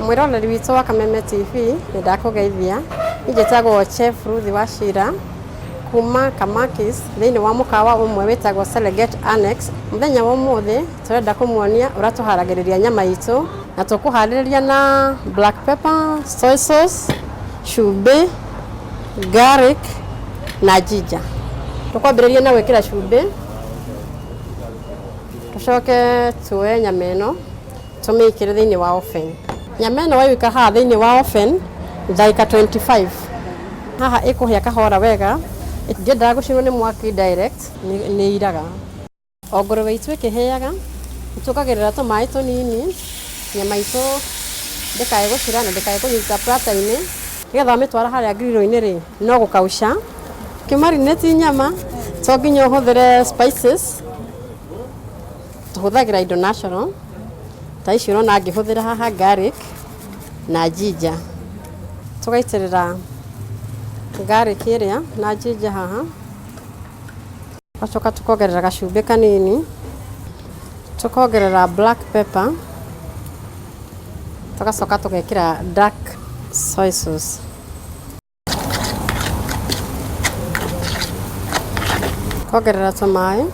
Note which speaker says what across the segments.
Speaker 1: Mwiroreri witũ wa Kameme TV nĩ ndakugeithia njĩtagwo Chef Ruthi wa Shira kuma Kamakis thĩinĩ wa mũkawa ũmwe wĩtagwo Selegate Annex. Mũthenya wa ũmũthĩ tũrenda kũmuonia ũrĩa tũharagĩrĩria nyama itũ, na tũkũharĩrĩria na black pepper, soy sauce, cumbĩ, garlic na ginger. Tũkwambĩrĩria na gwĩkĩra cumbĩ, tũcoke tuoe nyama ĩno tũmĩkĩre thĩinĩ wa oven. Nyama ĩno waĩka haha thĩinĩ wa oven ndagĩka 25. Haha ĩkũhĩa kahora wega, ndiendaga gũcinwo nĩ mwaki direct, nĩ iraga. O nguruwe itũ ĩkĩhĩaga tũkagĩrĩra tũmaĩ tũnini, nyama itũ ndĩkae gũcira na ndĩkae kũnyita plata-inĩ, nĩgetha wamĩtwara harĩa grill-inĩ rĩ no gũkauca. Ũkĩmarinate nyama to nginya ũhũthĩre spices, tũhũthagĩra indo natural ta ici ũrona ngĩhũthĩra haha garlic na ginger. Tũgaitĩrĩra garlic ĩrĩa na ginger haha, tũgacoka tũkongerera gacumbĩ kanini, tũkongerera black pepper, tũgacoka tũgekĩra dark soy sauce. Kongerera tũmaĩ.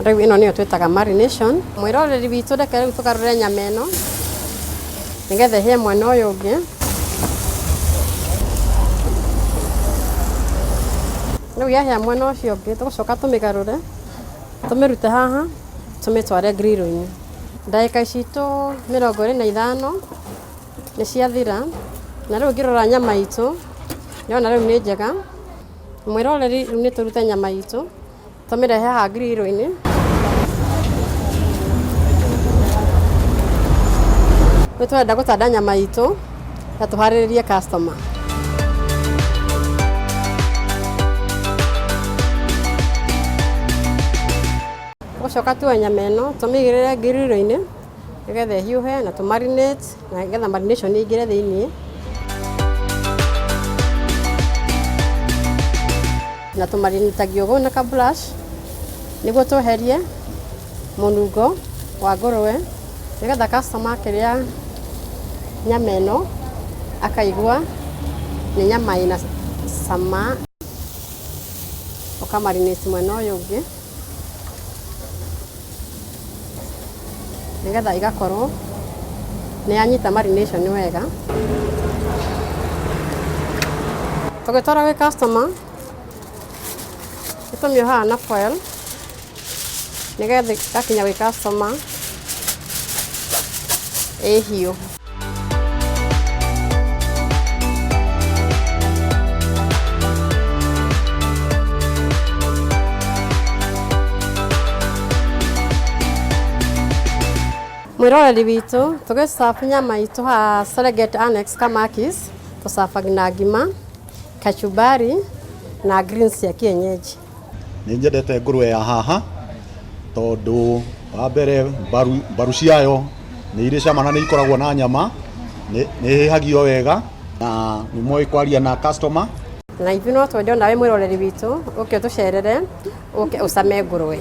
Speaker 1: Rĩu ĩno nĩyo twĩtaga marination. Mwĩroreri witũ reke rĩu tũgarũre nyama ĩno nĩgetha ĩhĩe mwena ũyũ ũngĩ. Rĩu yahĩa mwena ũcio ũngĩ tũgũcoka tũmĩgarũre, tũmĩrute haha, tũmĩtware grill-inĩ. Ndagĩka icitũ 25 nĩ ciathira, na rĩu ngĩrora nyama itũ nĩona rĩu nĩ njega. Mwĩroreri rĩu nĩ tũrute nyama itũ tũmĩrehe haha grill-inĩ. Rĩu tũrenda gũtanda nyama itũ na tũharĩrĩrie customer. Tũgũcoka tuoe nyama ĩno tũmĩigĩrĩre grill-inĩ nĩgetha ĩhiũhe na tũmarinate na nĩgetha marination ĩingĩre thĩinĩ. Na tũmarinitagio ũguo na ka brush nĩguo tweherie mũnungo wa nguruwe, nĩgetha customer akĩrĩa nyama ĩno akaigua nĩ nyama ĩna cama. Ũkamarinate mwena ũyũ ũngĩ nĩgetha igakorwo nĩ yanyita marination wega. Tũgĩtwara gwĩ customer tũmĩohaga na foil nĩgetha gakinya gwĩ customer ĩ hiũ. Mwĩroreri witũ tũgĩcabu nyama itũ haha Selegate Annex Kamakis, tũcabaga na ngima, kachumbari na greens cia kienyeji.
Speaker 2: Nĩ njendete nguruwe ya haha tondũ wa mbere mbaru ciayo nĩ irĩ cama na nĩ ikoragwo na nyama, nĩ hĩhagio wega na nĩ moĩ kwaria na customer.
Speaker 1: Na ithuĩ no twende nawe mwĩroreri witũ ũke ũtũcerere, ũke ũcame nguruwe.